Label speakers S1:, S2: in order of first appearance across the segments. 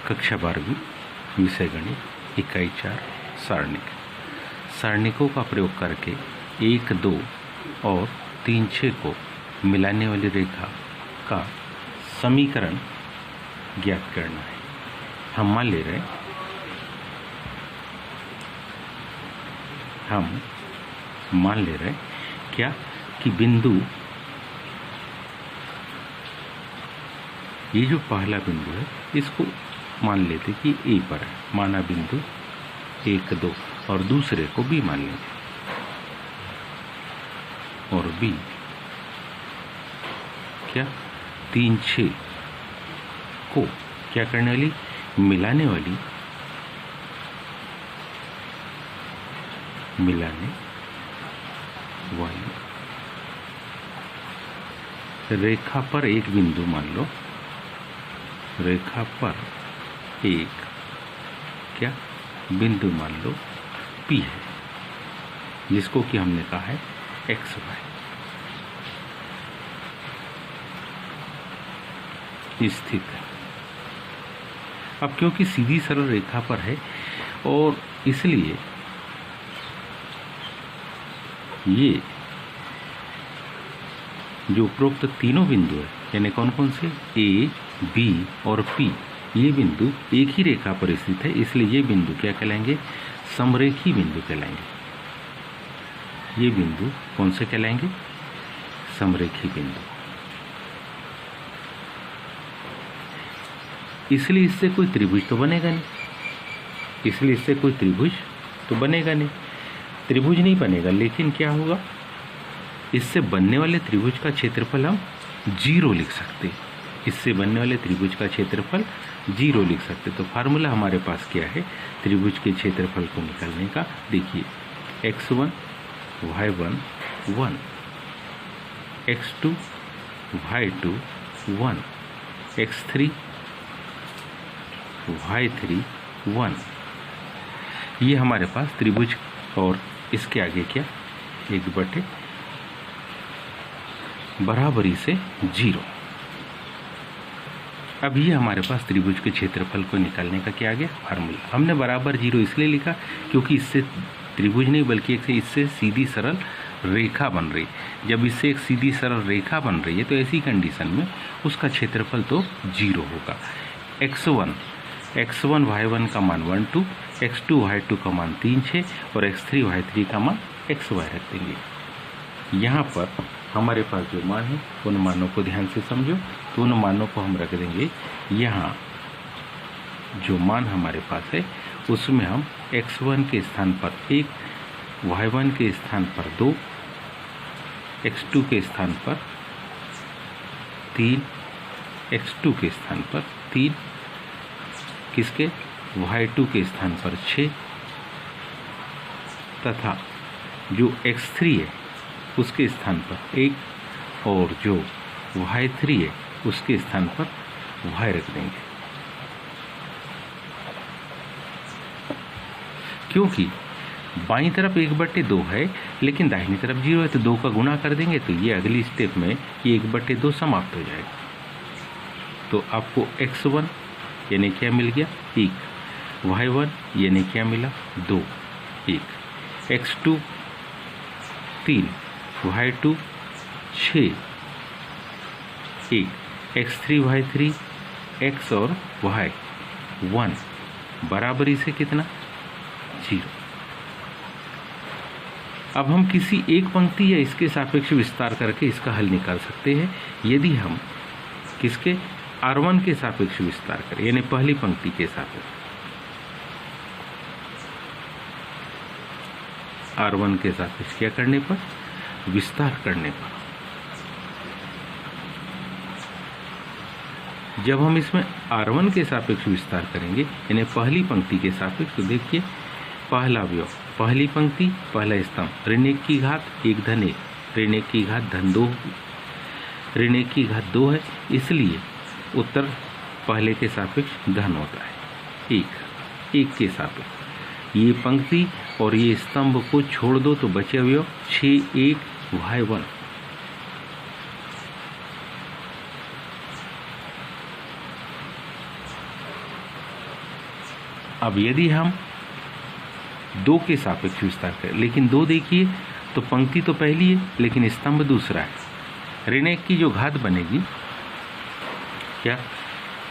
S1: कक्षा 12वीं विषय गणित इकाई 4 सारणिक। सारणिकों का प्रयोग करके 1, 2 और 3, 6 को मिलाने वाली रेखा का समीकरण ज्ञात करना है। हम मान ले रहे हैं क्या कि बिंदु, ये जो पहला बिंदु है इसको मान लेते कि ए पर है, माना बिंदु 1, 2 और दूसरे को बी मान लेंगे और बी क्या 3, 6 को क्या करने वाली, मिलाने वाली रेखा पर एक बिंदु मान लो, रेखा पर एक क्या बिंदु मान लो P है, जिसको कि हमने कहा है x, y स्थित है। अब क्योंकि सीधी सरल रेखा पर है और इसलिए ये जो उपरोक्त तीनों बिंदु है, यानी कौन कौन से, A, B और P, ये बिंदु एक ही रेखा पर स्थित है, इसलिए ये बिंदु क्या कहलाएंगे, समरेखी बिंदु कहलाएंगे। ये बिंदु कौन से कहलाएंगे, समरेखी बिंदु। इसलिए इससे कोई त्रिभुज तो बनेगा नहीं, त्रिभुज नहीं बनेगा। लेकिन क्या होगा, इससे बनने वाले त्रिभुज का क्षेत्रफल हम 0 लिख सकते, तो फार्मूला हमारे पास क्या है त्रिभुज के क्षेत्रफल को निकालने का। देखिए x1 y1 1, x2 y2 1, x3 y3 1। ये हमारे पास त्रिभुज, और इसके आगे क्या, 1/, बराबरी से 0। अब ये हमारे पास त्रिभुज के क्षेत्रफल को निकालने का क्या आ गया, फार्मूला। हमने बराबर 0 इसलिए लिखा क्योंकि इससे त्रिभुज नहीं बल्कि इससे सीधी सरल रेखा बन रही। जब इससे एक सीधी सरल रेखा बन रही है तो ऐसी कंडीशन में उसका क्षेत्रफल तो 0 होगा। x1 y1 का मान 1 2, x2 y2 का मान 3 6 और x3 y3 का मान xy रख देंगे। यहाँ पर हमारे पास जो मान है उन मानों को ध्यान से समझो, तो उन मानों को हम रख देंगे यहाँ। जो मान हमारे पास है उसमें हम x1 के स्थान पर 1, y1 के स्थान पर 2, x2 के स्थान पर 3, x2 के स्थान पर 3, किसके, y2 के स्थान पर 6 तथा जो x3 है उसके स्थान पर 1 और जो y3 है उसके स्थान पर y रख देंगे। क्योंकि बाईं तरफ 1/2 है लेकिन दाहिनी तरफ 0 है, तो 2 का गुणा कर देंगे तो ये अगली स्टेप में ये 1/2 समाप्त हो जाएगा। तो आपको x1 यानी क्या मिल गया, 1, y1 यानी क्या मिला, 2, 1, x2 3, y2 6, 1, x3 y3 x और y 1 बराबरी से कितना, 0। अब हम किसी एक पंक्ति या इसके सापेक्ष विस्तार करके इसका हल निकाल सकते हैं। यदि हम किसके, R1 के सापेक्ष विस्तार करें, यानी पहली पंक्ति के सापेक्ष, R1 के सापेक्ष क्या करने पर, विस्तार करने पर। जब हम इसमें R1 के सापेक्ष विस्तार करेंगे यानी पहली पंक्ति के सापेक्ष, तो देखिए पहला अवयव, पहली पंक्ति पहला स्तंभ, ऋण 1 की घात 1 धन 1, ऋण 1 की घात धन 2, ऋण 1 की घात 2 है, इसलिए उत्तर पहले के सापेक्ष धन होता है, 1 के सापेक्ष। ये पंक्ति और ये स्तंभ को छोड़ दो तो बचे अवयव 6 1 y1, अब यदि हम 2 के सापेक्ष विस्तार करें, लेकिन 2 देखिए तो पंक्ति तो पहली है लेकिन स्तंभ दूसरा है। ऋण 1 की जो घात बनेगी क्या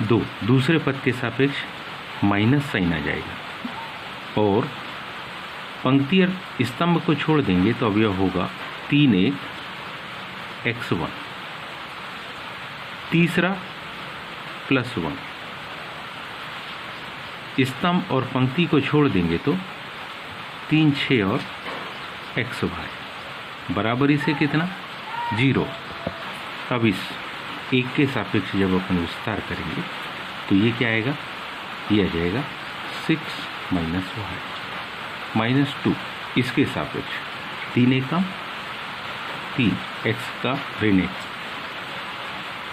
S1: 2, दूसरे पद के सापेक्ष माइनस साइन आ जाएगा और पंक्ति और स्तंभ को छोड़ देंगे तो अवयव होगा 3 x1, तीसरा +1, स्तंभ और पंक्ति को छोड़ देंगे तो 3 6 और x y बराबरी से कितना 0। अब इस 1 के सापेक्ष जब अपन विस्तार करेंगे तो ये क्या आएगा, ये आ जाएगा 6 y -2, इसके सापेक्ष 3 1 3 x का ऋण 1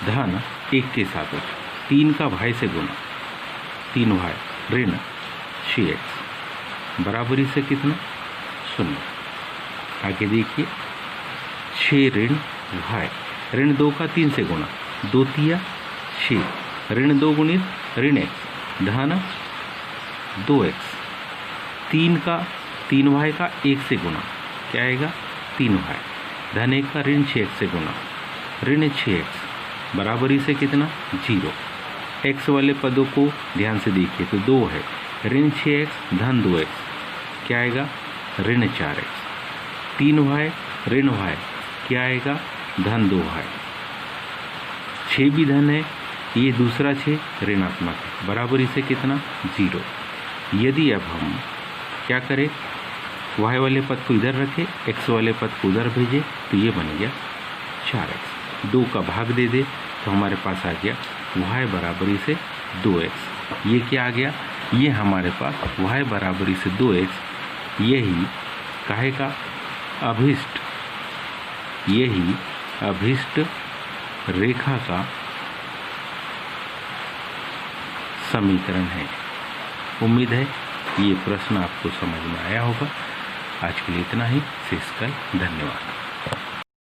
S1: धन 1 के सापेक्ष 3 का y से गुना 3 y ऋण 6x बराबरी से कितना 0। आगे देखिए 6 ऋण y ऋण 2 का 3 से गुना 2 3 6 ऋण 2 गुणित ऋण x धन 2x 3 y का 1 से गुना क्या आएगा 3 y धन 1 का ऋण 6x से गुना ऋण 6x बराबरी से कितना 0। x वाले पदों को ध्यान से देखिए तो 2 है, ऋण 6x धन 2x क्या आएगा ऋण 4x, 3y ऋण y क्या आएगा धन 2y, 6 भी धन है, ये दूसरा 6 ऋणात्मक है बराबरी से कितना 0। यदि अब हम क्या करें y वाले पद को इधर रखें, x वाले पद को उधर भेजें तो ये बन गया 4x, 2 का भाग दे दे तो हमारे पास आ गया y बराबरी से 2x। ये क्या आ गया, ये हमारे पास y बराबरी से 2x यही काहे का अभिष्ट, यही अभिष्ट रेखा का समीकरण है। उम्मीद है ये प्रश्न आपको समझ में आया होगा। आज के लिए इतना ही। शेष कल धन्यवाद।